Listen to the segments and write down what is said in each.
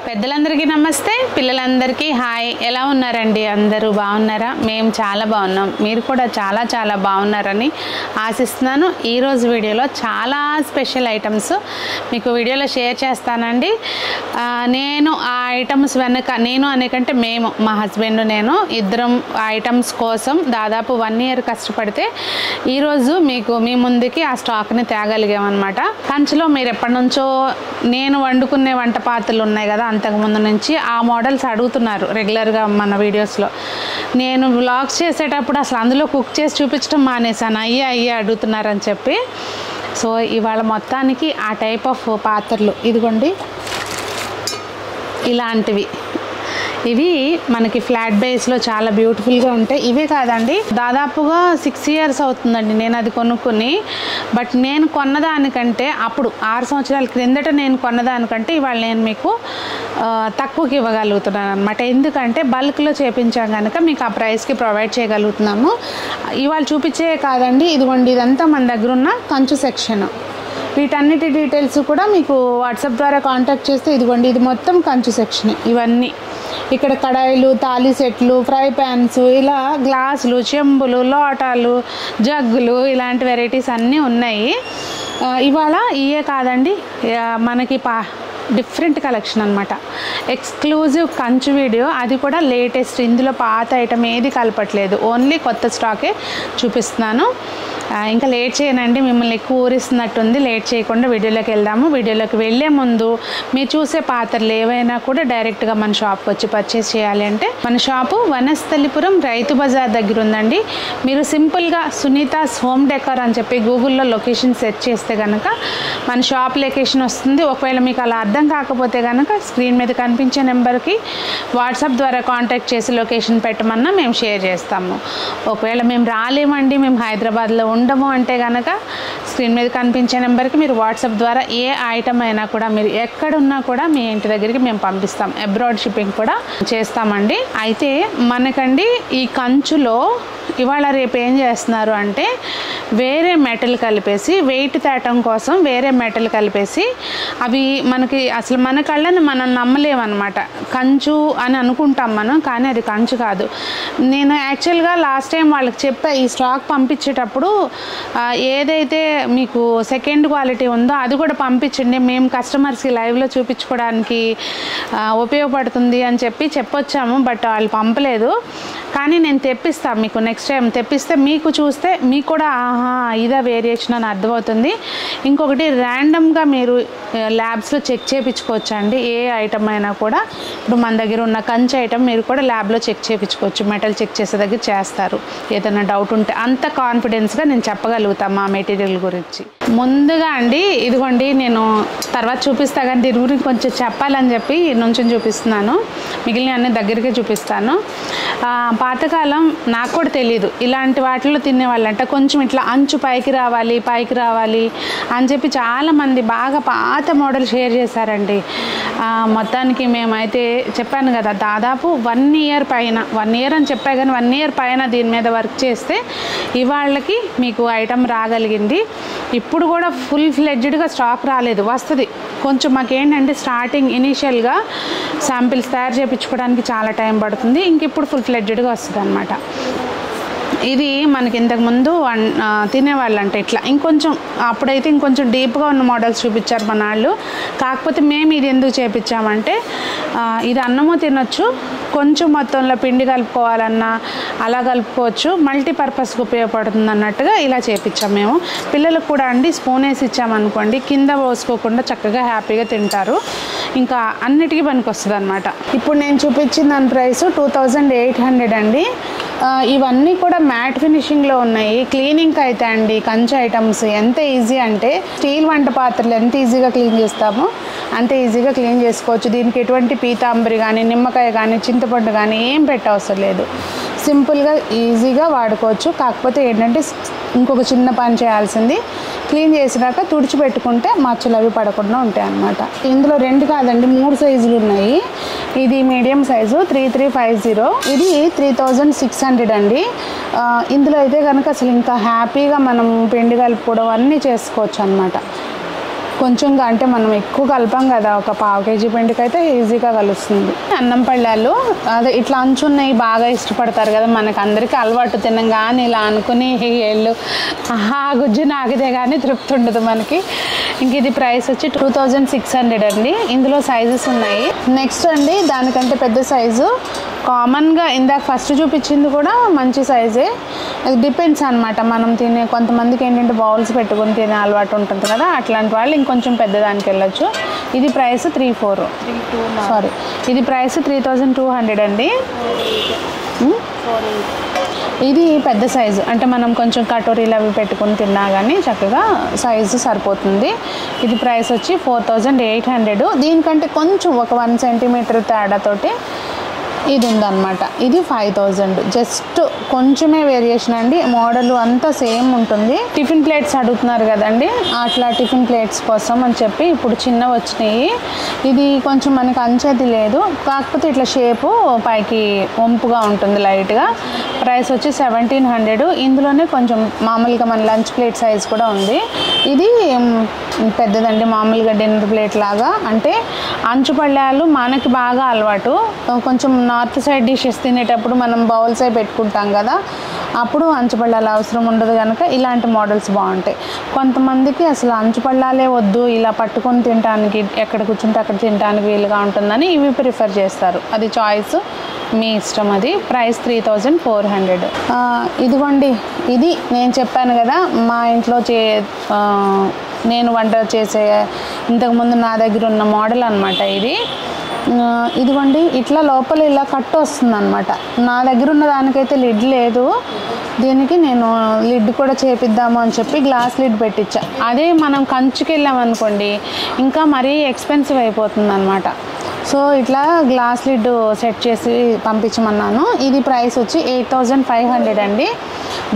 పెద్దలందరికీ నమస్తే, పిల్లలందరికీ హాయ్. ఎలా ఉన్నారండి? అందరూ బాగున్నారా? మేము చాలా బాగున్నాం. మీరు కూడా చాలా చాలా బాగున్నారని ఆశిస్తున్నాను. ఈరోజు వీడియోలో చాలా స్పెషల్ ఐటమ్స్ మీకు వీడియోలో షేర్ చేస్తానండి. నేను ఆ ఐటమ్స్ వెనక, నేను అనేకంటే మేము, మా హస్బెండ్ నేను ఇద్దరం ఆ ఐటమ్స్ కోసం దాదాపు 1 year కష్టపడితే ఈరోజు మీకు మీ ముందుకి ఆ స్టాక్ని తేగలిగామన్నమాట. కంచులో మీరు ఎప్పటి నుంచో నేను వండుకునే వంట పాత్రలు ఉన్నాయి కదా, అంతకుముందు నుంచి ఆ మోడల్స్ అడుగుతున్నారు రెగ్యులర్గా మన వీడియోస్లో. నేను వ్లాగ్స్ చేసేటప్పుడు అసలు అందులో కుక్ చేసి చూపించడం మానేశాను, అయ్యే అడుగుతున్నారని చెప్పి. సో ఇవాళ మొత్తానికి ఆ టైప్ ఆఫ్ పాత్రలు ఇదిగోండి, ఇలాంటివి. ఇవి మనకి ఫ్లాట్ బేస్లో చాలా బ్యూటిఫుల్గా ఉంటాయి. ఇవే కాదండి, దాదాపుగా 6 years అవుతుందండి నేను అది కొనుక్కొని. బట్ నేను కొన్నదానికంటే అప్పుడు 6 సంవత్సరాల క్రిందట నేను కొన్నదానికంటే ఇవాళ నేను మీకు తక్కువకి ఇవ్వగలుగుతున్నాను అనమాట. ఎందుకంటే బల్క్లో చేపించాం కనుక మీకు ఆ ప్రైస్కి ప్రొవైడ్ చేయగలుగుతున్నాము. ఇవాళ చూపించే కాదండి, ఇదిగోండి ఇదంతా మన దగ్గర ఉన్న కంచు సెక్షన్. వీటన్నిటి డీటెయిల్స్ కూడా మీకు వాట్సాప్ ద్వారా కాంటాక్ట్ చేస్తే ఇదిగోండి, ఇది మొత్తం కంచు సెక్షన్. ఇవన్నీ ఇక్కడ కడాయిలు, తాళి సెట్లు, ఫ్రై ప్యాన్స్, ఇలా గ్లాసులు, చెంబులు, లోటాలు, జగ్గులు, ఇలాంటి వెరైటీస్ అన్నీ ఉన్నాయి. ఇవాళ ఇవే కాదండి, మనకి డిఫరెంట్ కలెక్షన్ అనమాట. ఎక్స్క్లూజివ్ కంచు వీడియో, అది కూడా లేటెస్ట్. ఇందులో పాత ఐటమ్ ఏది కలపట్లేదు, ఓన్లీ కొత్త స్టాకే చూపిస్తున్నాను. ఇంకా లేట్ చేయనండి, మిమ్మల్ని ఎక్కువ ఊరిస్తున్నట్టుంది. లేట్ చేయకుండా వీడియోలోకి వెళ్దాము. వీడియోలోకి వెళ్ళే ముందు మీరు చూసే పాత్రలు ఏవైనా కూడా డైరెక్ట్గా మన షాప్కి వచ్చి పర్చేస్ చేయాలి అంటే మన షాపు వనస్థలిపురం రైతు బజార్ దగ్గర ఉందండి. మీరు సింపుల్గా సునీతాస్ హోమ్ డెకర్ అని చెప్పి గూగుల్లో లొకేషన్ సెర్చ్ చేస్తే కనుక మన షాప్ లొకేషన్ వస్తుంది. ఒకవేళ మీకు అలా అర్థం కాకపోతే కనుక స్క్రీన్ మీద కనిపించే నెంబర్కి వాట్సాప్ ద్వారా కాంటాక్ట్ చేసి లొకేషన్ పెట్టమన్నా మేము షేర్ చేస్తాము. ఒకవేళ మేము రాలేమండి, మేము హైదరాబాద్లో ఉండము అంటే కనుక స్క్రీన్ మీద కనిపించే నెంబర్కి మీరు వాట్సాప్ ద్వారా ఏ ఐటమ్ అయినా కూడా మీరు ఎక్కడున్నా కూడా మీ ఇంటి దగ్గరికి మేము పంపిస్తాం. అబ్రాడ్ షిప్పింగ్ కూడా చేస్తామండి. అయితే మనకండి ఈ కంచులో ఇవాళ రేపు ఏం చేస్తున్నారు అంటే వేరే మెటల్ కలిపేసి, వెయిట్ తేటం కోసం వేరే మెటల్ కలిపేసి, అవి మనకి అసలు మన కళ్ళని మనం నమ్మలేమన్నమాట. కంచు అని అనుకుంటాం మనం, కానీ అది కంచు కాదు. నేను యాక్చువల్గా లాస్ట్ టైం వాళ్ళకి చెప్పా, ఈ స్టాక్ పంపించేటప్పుడు ఏదైతే మీకు సెకండ్ క్వాలిటీ ఉందో అది కూడా పంపించండి, మేము కస్టమర్స్కి లైవ్లో చూపించుకోవడానికి ఉపయోగపడుతుంది అని చెప్పొచ్చాము. బట్ వాళ్ళు పంపలేదు. కానీ నేను తెప్పిస్తాను మీకు, నెక్స్ట్ టైం తెప్పిస్తే మీకు చూస్తే మీకు కూడా ఆహా ఇదా వేరియేషన్ అని అర్థమవుతుంది. ఇంకొకటి, ర్యాండమ్గా మీరు ల్యాబ్స్లో చెక్ చేయించుకోవచ్చు అండి. ఏ ఐటమ్ అయినా కూడా ఇప్పుడు మన దగ్గర ఉన్న కంచి ఐటమ్ మీరు కూడా ల్యాబ్లో చెక్ చేయించుకోవచ్చు. మెటల్ చెక్ చేసే దగ్గర చేస్తారు. ఏదైనా డౌట్ ఉంటే అంత కాన్ఫిడెన్స్గా నేను చెప్పగలుగుతాను మా మెటీరియల్ గురించి. ముందుగా అండి ఇదిగోండి, నేను తర్వాత చూపిస్తా కానీ దీని గురించి కొంచెం చెప్పాలని చెప్పి నుంచి చూపిస్తున్నాను. మిగిలిన అన్ని దగ్గరికే చూపిస్తాను. పాతకాలం నాకు కూడా తెలీదు, ఇలాంటి వాటిలో తినేవాళ్ళంట కొంచెం ఇట్లా అంచు పైకి రావాలి అని చెప్పి చాలామంది బాగా పాత మోడల్ షేర్ చేశారండి. మొత్తానికి మేమైతే చెప్పాను కదా, దాదాపు 1 year పైన, 1 year అని చెప్పా కానీ 1 year పైన దీని మీద వర్క్ చేస్తే ఇవాళ్ళకి మీకు ఐటమ్ రాగలిగింది. ఇప్పుడు కూడా ఫుల్ ఫ్లెడ్జ్డ్గా స్టాక్ రాలేదు, వస్తుంది కొంచెం. మాకేంటంటే స్టార్టింగ్ ఇనీషియల్గా శాంపిల్స్ తయారు చేయించుకోవడానికి చాలా టైం పడుతుంది. ఇంక ఇప్పుడు ఫుల్ ఫ్లెడ్జ్డ్గా వస్తుంది అనమాట. ఇది మనకి ఇంతకుముందు తినేవాళ్ళంటే ఇట్లా ఇంకొంచెం, అప్పుడైతే ఇంకొంచెం డీప్గా ఉన్న మోడల్స్ చూపించారు మన వాళ్ళు. కాకపోతే మేము ఇది ఎందుకు చేపించామంటే ఇది అన్నము తినొచ్చు, కొంచెం మొత్తంలో పిండి కలుపుకోవాలన్నా అలా కలుపుకోవచ్చు, మల్టీపర్పస్కి ఉపయోగపడుతుంది అన్నట్టుగా ఇలా చేపించాం మేము. పిల్లలకు కూడా అండి స్పూన్ వేసి ఇచ్చామనుకోండి కింద పోసుకోకుండా చక్కగా హ్యాపీగా తింటారు. ఇంకా అన్నిటికీ పనికి వస్తుంది అనమాట. ఇప్పుడు నేను చూపించిన దాని ప్రైస్ 2800 అండి. ఇవన్నీ కూడా మ్యాట్ ఫినిషింగ్లో ఉన్నాయి. క్లీనింగ్కి అయితే అండి కంచు ఐటమ్స్ ఎంత ఈజీ అంటే, స్టీల్ వంట పాత్రలు ఎంత ఈజీగా క్లీన్ చేస్తామో అంత ఈజీగా క్లీన్ చేసుకోవచ్చు. దీనికి ఎటువంటి పీతాంబరి కానీ, నిమ్మకాయ కానీ, చింతపండు కానీ ఏం పెట్టవసరం లేదు. సింపుల్గా ఈజీగా వాడుకోవచ్చు. కాకపోతే ఏంటంటే ఇంకొక చిన్న పని చేయాల్సింది, క్లీన్ చేసినాక తుడిచిపెట్టుకుంటే మచ్చలు అవి పడకుండా ఉంటాయి అన్నమాట. ఇందులో 2 కాదండి 3 సైజులు ఉన్నాయి. ఇది మీడియం సైజు 3350, ఇది 3600 అండి. ఇందులో అయితే కనుక అసలు ఇంకా హ్యాపీగా మనం పిండి కలుపుకోవడం అన్నీ చేసుకోవచ్చు అన్నమాట. కొంచెంగా అంటే మనం ఎక్కువ కలపం కదా, ఒక పావు కేజీ పిండికి అయితే ఈజీగా కలుస్తుంది. అన్నం పళ్ళాలు అదే ఇట్లా అంచున్నాయి బాగా ఇష్టపడతారు కదా, మనకు అందరికీ అలవాటు తినంగానే ఇలా అనుకుని ఏళ్ళు ఆహా గుజ్జు నాగితే కానీ తృప్తి ఉండదు మనకి. ఇంక ఇది ప్రైస్ వచ్చి 2600 అండి. ఇందులో సైజెస్ ఉన్నాయి. నెక్స్ట్ అండి దానికంటే పెద్ద సైజు కామన్గా ఇందాక ఫస్ట్ చూపించింది కూడా మంచి సైజే. అది డిపెండ్స్ అనమాట, మనం తినే కొంతమందికి ఏంటంటే బౌల్స్ పెట్టుకుని తినే అలవాటు ఉంటుంది కదా, అట్లాంటి వాళ్ళు ఇంకొంచెం పెద్దదానికి వెళ్ళొచ్చు. ఇది ప్రైస్ 3200 అండి. ఇది పెద్ద సైజు, అంటే మనం కొంచెం కటోరీలు అవి పెట్టుకుని తిన్నా కానీ చక్కగా సైజు సరిపోతుంది. ఇది ప్రైస్ వచ్చి 4800. దీనికంటే కొంచెం ఒక 1 సెంటీమీటర్ తేడాతోటి ఇది ఉందన్నమాట. ఇది 5000, జస్ట్ కొంచెమే వేరియేషన్ అండి. మోడల్ అంతా సేమ్ ఉంటుంది. టిఫిన్ ప్లేట్స్ అడుగుతున్నారు కదండి, అట్లా టిఫిన్ ప్లేట్స్ కోసం అని చెప్పి ఇప్పుడు చిన్నవి వచ్చినాయి. ఇది కొంచెం మనకి అంచేది లేదు, కాకపోతే ఇట్లా షేపు పైకి వంపుగా ఉంటుంది లైట్గా. ప్రైస్ వచ్చి 1700. ఇందులోనే కొంచెం మామూలుగా మన లంచ్ ప్లేట్ సైజ్ కూడా ఉంది. ఇది పెద్దదండి, మామూలుగా డిన్నర్ ప్లేట్ లాగా. అంటే అంచు పళ్ళాలు మనకి బాగా అలవాటు. కొంచెం నార్త్ సైడ్ డిషెస్ తినేటప్పుడు మనం బౌల్స్ అయి పెట్టుకుంటాం కదా, అప్పుడు అంచు పళ్ళాలు అవసరం ఉండదు కనుక ఇలాంటి మోడల్స్ బాగుంటాయి. కొంతమందికి అసలు అంచు పళ్ళాలే వద్దు, ఇలా పట్టుకొని తినడానికి ఎక్కడ కూర్చుంటే అక్కడ తినడానికి వీలుగా ఉంటుందని ఇవి ప్రిఫర్ చేస్తారు. అది చాయిస్, మీ ఇష్టం. అది ప్రైస్ 3400. ఇదిగోండి, ఇది నేను చెప్పాను కదా మా ఇంట్లో నేను వంట చేసే ఇంతకుముందు నా దగ్గర ఉన్న మోడల్ అనమాట ఇది. ఇదిగోండి ఇట్లా లోపల ఇలా కట్టు వస్తుంది అనమాట. నా దగ్గర ఉన్న దానికైతే లిడ్ లేదు, దీనికి నేను లిడ్ కూడా చేపిద్దాము అని చెప్పి గ్లాస్ లిడ్ పెట్టించా. అదే మనం కంచుకి వెళ్ళామనుకోండి ఇంకా మరీ ఎక్స్పెన్సివ్ అయిపోతుంది అనమాట. సో ఇట్లా గ్లాస్ లిడ్ సెట్ చేసి పంపించమన్నాను. ఇది ప్రైస్ వచ్చి 8500 అండి.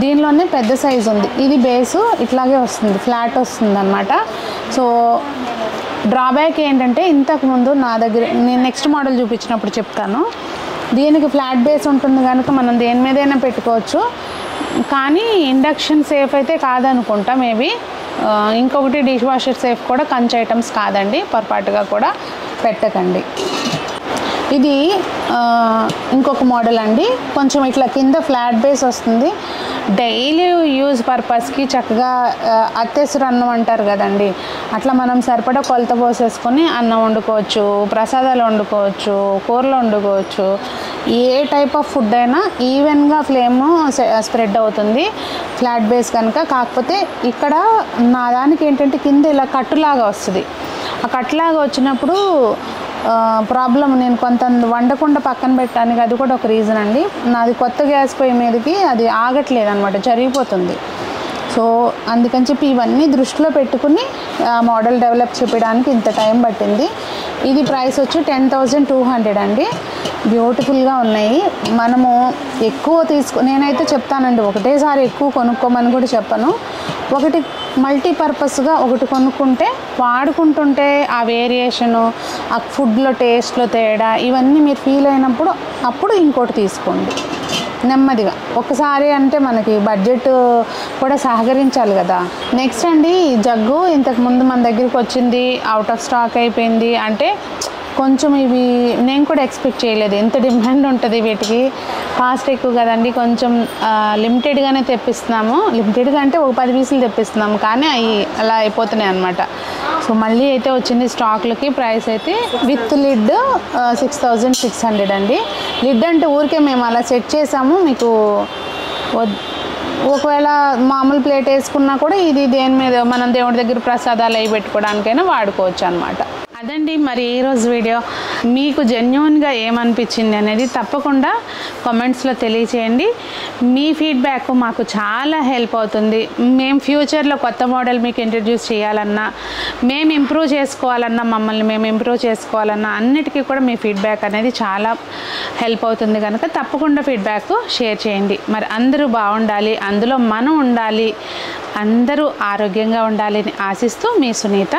దీనిలోనే పెద్ద సైజు ఉంది. ఇది బేసు ఇట్లాగే వస్తుంది, ఫ్లాట్ వస్తుంది అనమాట. సో డ్రాబ్యాక్ ఏంటంటే ఇంతకుముందు నా దగ్గర నేను నెక్స్ట్ మోడల్ చూపించినప్పుడు చెప్తాను, దీనికి ఫ్లాట్ బేస్ ఉంటుంది కనుక మనం దేని మీదైనా పెట్టుకోవచ్చు. కానీ ఇండక్షన్ సేఫ్ అయితే కాదనుకుంటా మేబీ. ఇంకొకటి డిష్ వాషర్ సేఫ్ కూడా కంచ్ ఐటమ్స్ కాదండి, పొరపాటుగా కూడా పెట్టకండి. ఇది ఇంకొక మోడల్ అండి, కొంచెం ఇట్లా కింద ఫ్లాట్ బేస్ వస్తుంది. డైలీ యూజ్ పర్పస్కి చక్కగా అత్తేసురు అన్నం అంటారు కదండి, అట్లా మనం సరిపడా కొలత పోసేసుకొని అన్నం వండుకోవచ్చు, ప్రసాదాలు వండుకోవచ్చు, కూరలు వండుకోవచ్చు. ఏ టైప్ ఆఫ్ ఫుడ్ అయినా ఈవెన్గా ఫ్లేమ్ స్ప్రెడ్ అవుతుంది ఫ్లాట్ బేస్ కనుక. కాకపోతే ఇక్కడ నా దానికి ఏంటంటే కింద ఇలా కట్టులాగా వస్తుంది. ఆ కట్టులాగా వచ్చినప్పుడు ప్రాబ్లం, నేను కొంత వండకుండా పక్కన పెట్టడానికి అది కూడా ఒక రీజన్ అండి. నాది కొత్త గ్యాస్ పొయ్యి మీదకి అది ఆగట్లేదు అనమాట, జరిగిపోతుంది. సో అందుకని చెప్పి ఇవన్నీ దృష్టిలో పెట్టుకుని ఆ మోడల్ డెవలప్ చేయడానికి ఇంత టైం పట్టింది. ఇది ప్రైస్ వచ్చి 10200 అండి. బ్యూటిఫుల్గా ఉన్నాయి. మనము ఎక్కువ నేనైతే చెప్తానండి, ఒకటేసారి ఎక్కువ కొనుక్కోమని కూడా చెప్పను. ఒకటి మల్టీపర్పస్గా ఒకటి కొనుక్కుంటే వాడుకుంటుంటే ఆ వేరియేషను, ఆ ఫుడ్లో టేస్ట్లో తేడా ఇవన్నీ మీరు ఫీల్ అయినప్పుడు అప్పుడు ఇంకోటి తీసుకోండి నెమ్మదిగా. ఒకసారి అంటే మనకి బడ్జెట్ కూడా సహకరించాలి కదా. నెక్స్ట్ అండి జగ్గు ఇంతకుముందు మన దగ్గరికి వచ్చింది, అవుట్ ఆఫ్ స్టాక్ అయిపోయింది. అంటే కొంచెం ఇవి నేను కూడా ఎక్స్పెక్ట్ చేయలేదు, ఎంత డిమాండ్ ఉంటుంది వీటికి. కాస్ట్ ఎక్కువ కదండి, కొంచెం లిమిటెడ్గానే తెప్పిస్తున్నాము. లిమిటెడ్గా అంటే ఒక 10 పీసులు తెప్పిస్తున్నాము, కానీ అవి అలా అయిపోతున్నాయి అనమాట. సో మళ్ళీ అయితే వచ్చింది స్టాక్లకి. ప్రైస్ అయితే విత్ లిడ్ 6600 అండి. లిడ్ అంటే ఊరికే మేము అలా సెట్ చేసాము. మీకు ఒకవేళ మామూలు ప్లేట్ వేసుకున్నా కూడా ఇది దేని మీద మనం దేవుడి దగ్గర ప్రసాదాలు అవి పెట్టుకోవడానికైనా వాడుకోవచ్చు అనమాట. అదండి మరి ఈరోజు వీడియో. మీకు జెన్యూన్గా ఏమనిపించింది అనేది తప్పకుండా కామెంట్స్లో తెలియచేయండి. మీ ఫీడ్బ్యాక్ మాకు చాలా హెల్ప్ అవుతుంది. మేము ఫ్యూచర్లో కొత్త మోడల్ మీకు ఇంట్రడ్యూస్ చేయాలన్నా, మేము ఇంప్రూవ్ చేసుకోవాలన్నా, మమ్మల్ని మేము ఇంప్రూవ్ చేసుకోవాలన్నా అన్నిటికీ కూడా మీ ఫీడ్బ్యాక్ అనేది చాలా హెల్ప్ అవుతుంది కనుక తప్పకుండా ఫీడ్బ్యాక్ షేర్ చేయండి. మరి అందరూ బాగుండాలి, అందులో మనం ఉండాలి, అందరూ ఆరోగ్యంగా ఉండాలి అని ఆశిస్తూ మీ సునీత.